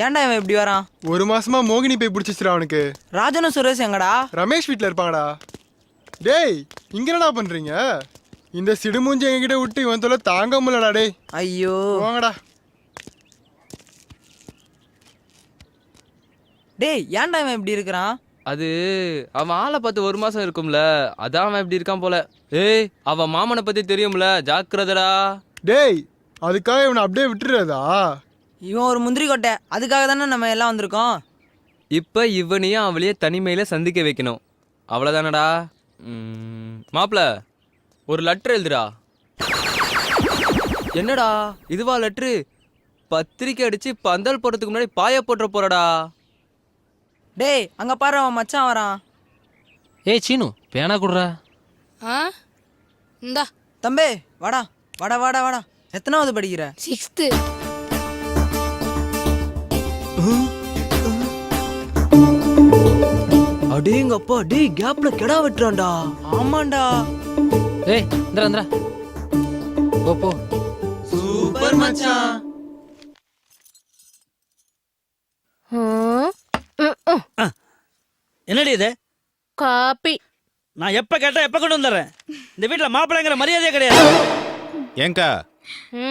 ஏன்டா இவன் இப்படி வரான்? ஒரு மாசமா மோகினி போய் பிடிச்சிச்சுடா அவனுக்கு. ராஜனும் சுரேஷ் எங்கடா? ரமேஷ் வீட்டில் இருப்பாங்கடா. டேய் இங்க என்னடா பண்றீங்க? இந்த சிடுமூஞ்சி எங்ககிட்ட விட்டு இவன் தொலை தாங்க முடியலடா. டேய் ஐயோ வாங்கடா. டேய் ஏன்டா இவன் இப்படி இருக்கிறான்? அது அவன் ஆளை பார்த்து ஒரு மாசம் இருக்கும்ல, அதான் அவன் இப்படி இருக்கான் போல. ஏய் அவன் மாமனை பத்தி தெரியும்ல, ஜாக்கிரதடா. டேய் அதுக்காக இவனை அப்படியே விட்டுறதா? இவன் ஒரு முந்திரி கொட்டை, அதுக்காக தானே நம்ம எல்லாம் வந்திருக்கோம். இப்ப இவனையும் அவளையே தனிமையில சந்திக்க வைக்கணும், அவ்வளவுதானடா. மாப்பிள ஒரு லெட்டர் எழுதுடா. என்னடா இதுவா லெட்ரு? பத்திரிக்கை அடிச்சு பந்தல் போடுறதுக்கு முன்னாடி பாய போட்டுற போறடா. டேய் அங்க பாரு அவன் மச்சான் வரான். ஏய் சீனு பேனா குடுறா. இந்தா தம்பி வாடா வாடா வாடா வாடா. எத்தனாவது படிக்கிற? 6th. அடேங்கப்பா, டேய் கேப்ல கெடா வெட்டுறான்டா. ஆமாண்டா. ஏய் இந்தா போ போ. சூப்பர் மச்சான். என்னடி இது? காப்பி. நான் எப்ப கேட்டா எப்ப கொண்டு வந்துடுறேன். இந்த வீட்டுல மாப்பிள்ளைங்கிற மரியாதையே கிடையாது. ஏங்கா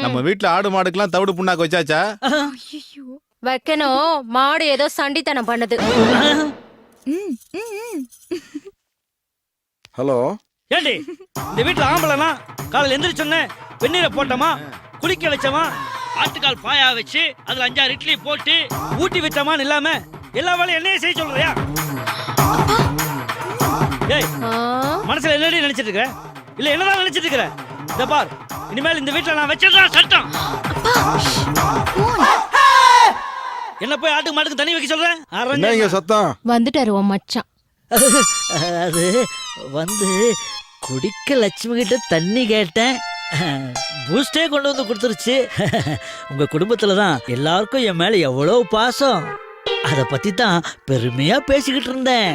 நம்ம வீட்டுல ஆடு மாடுக்கெல்லாம் தவிடு புண்ணாக்கு வச்சாச்சா? வைக்கணும். மாடு ஏதோ சண்டித்தனம் பண்ணுது. ஹலோ ஏண்டி இந்த வீட்டுல ஆம்பளைனா காலையில் எந்திரிச்சோன்னே வெந்நீரை போட்டோமா, குளிக்க வச்சோமா, ஆட்டுக்கால் பாயா வச்சு அதுல 5-6 இட்லி போட்டு ஊட்டி விட்டோமான்னு இல்லாம எல்லா வேலையும் என்னையே செய்ய சொல்றியா? ஏய் மனசுல என்னடி நினைச்சிட்டு இருக்கிற? இல்ல என்னதான் நினைச்சிட்டு இருக்கிற? இத பார், இனிமேல் இந்த வீட்டுல நான் வச்சதுதான் சட்டம். என்ன போய் ஆட்டுக்கு மாட்டுக்கு தண்ணி வைக்க சொல்றேன்? என்ன சத்தம்? வந்துட்டாரு உன் மச்சான். அது வந்து குடிக்க லட்சுமி கிட்ட தண்ணி கேட்டேன், பூஸ்டே கொண்டு வந்து கொடுத்துருச்சு. உங்க குடும்பத்துல தான் எல்லாருக்கும் என் மேல எவ்வளவு பாசம், அத பத்தி தான் பெருமையா பேசிக்கிட்டு இருந்தேன்.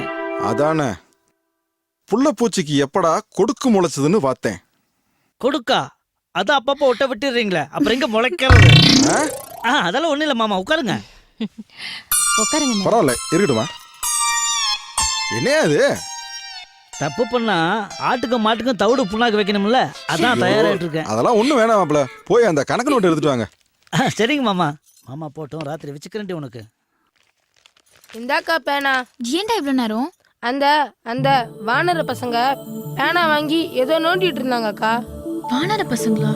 அதானே புள்ள பூச்சிக்கு எப்படா கொடுக்கு முளைச்சதுன்னு பார்த்தேன். கொடுக்கா அதான் அப்பப்போ ஒட்ட விட்டுறீங்களே, அப்புறம் எங்க முளைக்கிறது? அதெல்லாம் ஒண்ணு இல்ல மாமா, உட்காருங்க. உட்காருங்க. பரவாயில்ல இருக்கட்டுமா. என்ன அது? தப்பு பண்ணா ஆட்டுக்கும் மாட்டுக்கும் தவிடு புண்ணாக்கு வைக்கணும்ல, அதான் தயாராகிட்டு இருக்கேன். அதெல்லாம் ஒண்ணும் வேணாம் மாப்பிள, போய் அந்த கணக்கு நோட்டு எடுத்துட்டு வாங்க. சரிங்க மாமா. மாமா போட்டோம், ராத்திரி வச்சுக்கிறேன் உனக்கு. இந்தாக்கா பேனா. ஏன்டா இவ்வளவு நேரம்? அந்த அந்த வானர பசங்க பேனா வாங்கி ஏதோ நோண்டிட்டு இருந்தாங்கக்கா. வானர பசங்களா?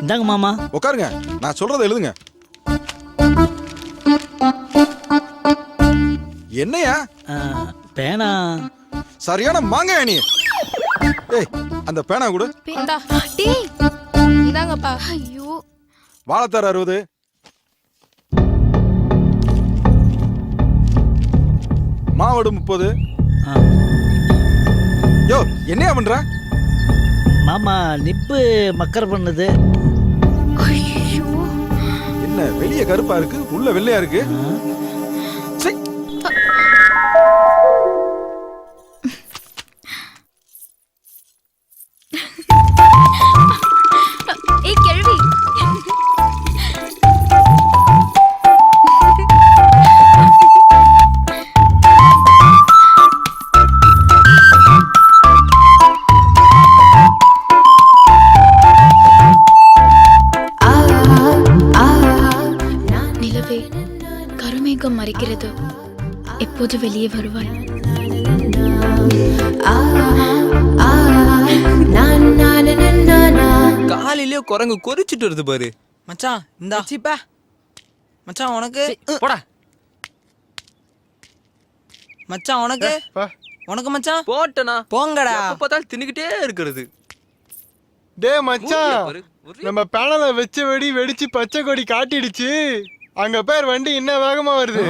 இந்தாங்க மாமா. உட்காருங்க, நான் சொல்றதை எழுதுங்க. என்னையா பேனா? சரியான மாங்காயா நீ. ஏய் அந்த பேனா கொடு. இந்தாங்கப்பா. ஐயோ வாழைத்தார் 60. மாவடு 30. யோ என்னையா பண்ற? மாமா நிப்பு மக்கர் பண்ணுது. என்ன வெளிய கருப்பா இருக்கு, உள்ள வெள்ளையா இருக்கு. ஏய் கேள்வி. நிலவே, கருமேகம் மறைக்கிறது, எப்போது வெளியே வருவாய்? காலையிலேயே குரங்கு கொறிச்சிட்டு வருது பாரு. மச்சான் இந்தா சீப்பா. மச்சான் உனக்கு. போடா மச்சான் உனக்கு. உனக்கு மச்சான். போட்டனா போங்கடா. எப்ப பார்த்தாலும் தின்னுக்கிட்டே இருக்கிறது. டேய் மச்சான், நம்ம பேனல வச்ச வெடி வெடிச்சு பச்சை கொடி காட்டிடுச்சு. அங்க பேர் வண்டி இன்னும் வேகமா வருது.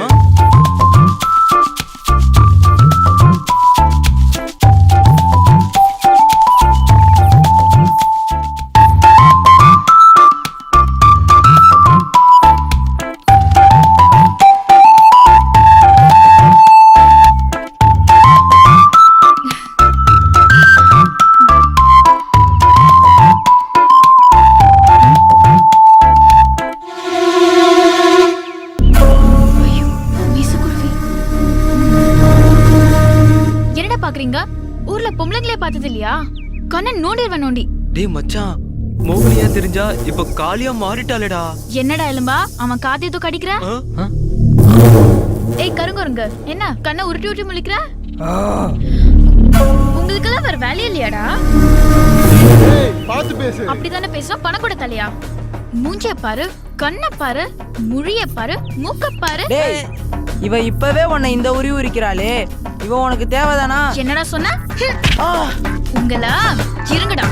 பாக்குறீங்க? ஊர்ல பொம்பளைங்களே பார்த்தது இல்லையா? கண்ணன் நோண்டிடுவேன் நோண்டி. டேய் மச்சான், மோகனியா தெரிஞ்சா இப்ப காளியா மாறிட்டாளேடா. என்னடா எலும்பா அவன் காது ஏதோ கடிக்கிற? ஆ? ஏய் கருங்கருங்க, என்ன கண்ணை உருட்டி உருட்டி முழிக்கிற? உங்களுக்கெல்லாம் வேற வேலையே இல்லையாடா? ஏய் பாத்து பேசு. அப்படிதானே பேசுறோம். பணம் கூட தலையா? மூஞ்சிய பாரு, கண்ணை பாரு, முழிய பாரு, மூக்க பாரு. டேய் இவ இப்பவே உன்னை இந்த உரி உரிக்கிறாளே, இவ உனக்கு தேவைதானா? என்னடா சொன்ன? உங்களா இருங்கடா.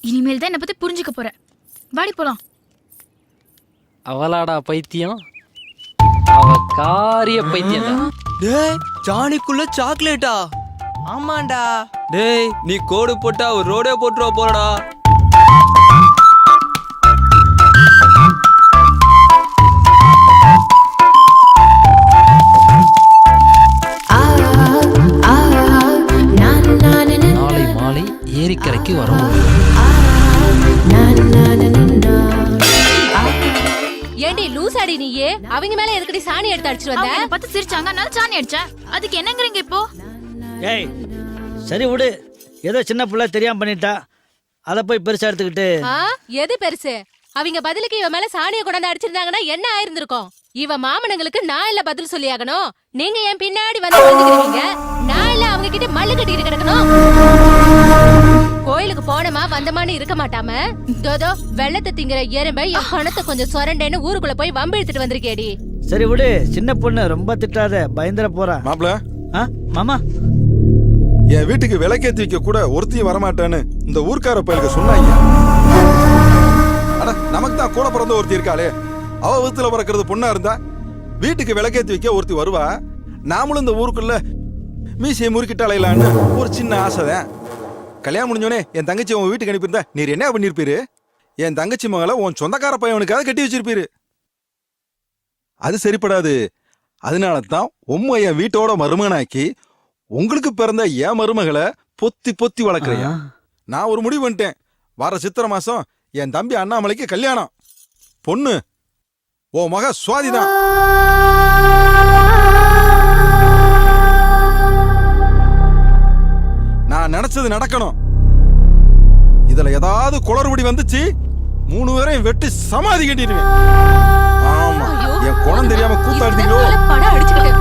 இனிமேல் தான் என்ன பத்தி புரிஞ்சுக்க போறேன். வாடி போலாம். அவளாடா பைத்தியம், அவ காரிய பைத்தியம். டேய் ஜானிக்குள்ள சாக்லேட்டா? ஆமாண்டா. டேய் நீ கோடு போட்டா ஒரு ரோடே போட்டுருவ போறடா. நாளை மாலை ஏரிக்கரைக்கு வரவும். ஏண்டி லூசாடி நீயே? அவங்க மேல எதுக்கடி சாணி எடுத்து அடிச்சிட்டு வந்த? அவங்க என்ன பார்த்து சிரிச்சாங்க, அதனால சாணி அடிச்சேன். அதுக்கு என்னங்கறீங்க இப்போ? ஏய் சரி விடு, ஏதோ சின்ன புள்ள தெரியாம பண்ணிட்டா, அதை போய் பெருசா எடுத்துக்கிட்டு. எது பெருசு? அவங்க பதிலுக்கு இவ மேல சாணியை கொண்டாந்து அடிச்சிருந்தாங்கன்னா என்ன ஆயிருந்திருக்கும்? இவ மாமனங்களுக்கு நான் இல்ல பதில் சொல்லியாகணும். நீங்க என் பின்னாடி வந்து வந்துக்கிறீங்க, நான் இல்ல அவங்க கிட்ட மல்லு கட்டிக்கிட்டு கிடக்கணும். கோயிலுக்கு போனமா வந்தமான்னு இருக்க மாட்டாம தோதோ வெள்ளத்தை திங்கிற எறும்பை என் பணத்தை கொஞ்சம் சொரண்டேன்னு ஊருக்குள்ள போய் வம்பு எடுத்துட்டு வந்திருக்கேடி. சரி விடு, சின்ன பொண்ணு ரொம்ப திட்டாத, பயந்துட போறா. மாப்ள, மாமா என் வீட்டுக்கு விளக்கேத்தி வைக்க கூட ஒருத்தையும் வரமாட்டேன்னு இந்த ஊர்க்கார பயலுக்கு சொன்னாங்க. அட நமக்கு தான் கூட பிறந்த ஒருத்தி இருக்காளே, அவ வித்துல பிறக்கிறது பொண்ணா இருந்தா வீட்டுக்கு விளக்கேத்தி வைக்க ஒருத்தி வருவா. நாமளும் இந்த ஊருக்குள்ள மீசையை முறுக்கிட்டு அலையலான்னு ஒரு சின்ன ஆசைதான். கல்யாணம் முடிஞ்சோடனே என் தங்கச்சி உன் வீட்டுக்கு அனுப்பியிருந்தா நீர் என்ன பண்ணிருப்பீரு? என் தங்கச்சி மகளை உன் சொந்தக்கார பையனுக்காக கட்டி வச்சிருப்பீரு. அது சரிப்படாது. அதனால தான் உம்மை என் வீட்டோட மருமகனாக்கி உங்களுக்கு பிறந்த என் மருமகளை பொத்தி பொத்தி வளர்க்குறேன். நான் ஒரு முடிவு பண்ணிட்டேன். வர சித்திரை மாசம் என் தம்பி அண்ணாமலைக்கு கல்யாணம். பொண்ணு ஓ மக சுவாதிதான். நான் நினைச்சது நடக்கணும். இதுல ஏதாவது குளறுபடி வந்துச்சு, 3 பேரையும் வெட்டி சமாதி கட்டிடுவேன். ஆமா, என் குணம் தெரியாம கூத்தாடுறீங்களோ? படம் அடிச்சுக்கிட்டு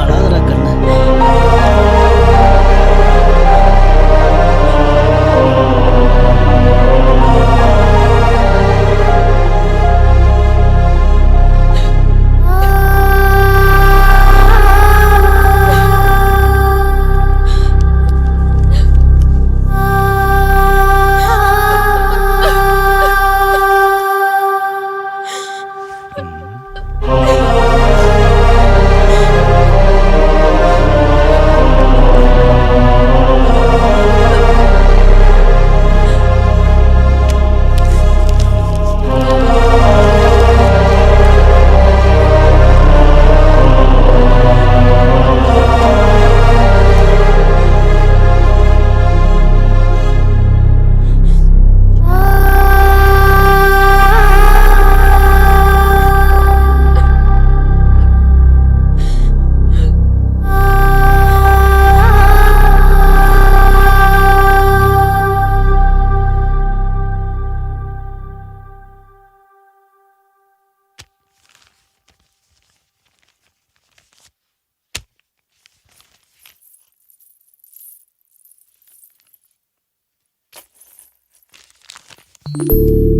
அழாதடா கண்ணு.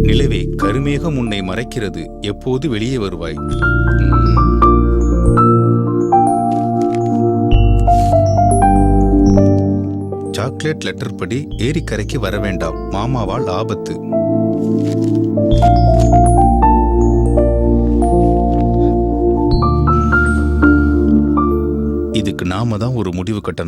நிலவே, கருமேகம் உன்னை மறைக்கிறது, எப்போது வெளியே வருவாய்? சாக்லேட் லெட்டர் படி ஏரிக்கரைக்கு வர வேண்டாம், மாமாவால் ஆபத்து. இதுக்கு நாம தான் ஒரு முடிவு கட்டணும்.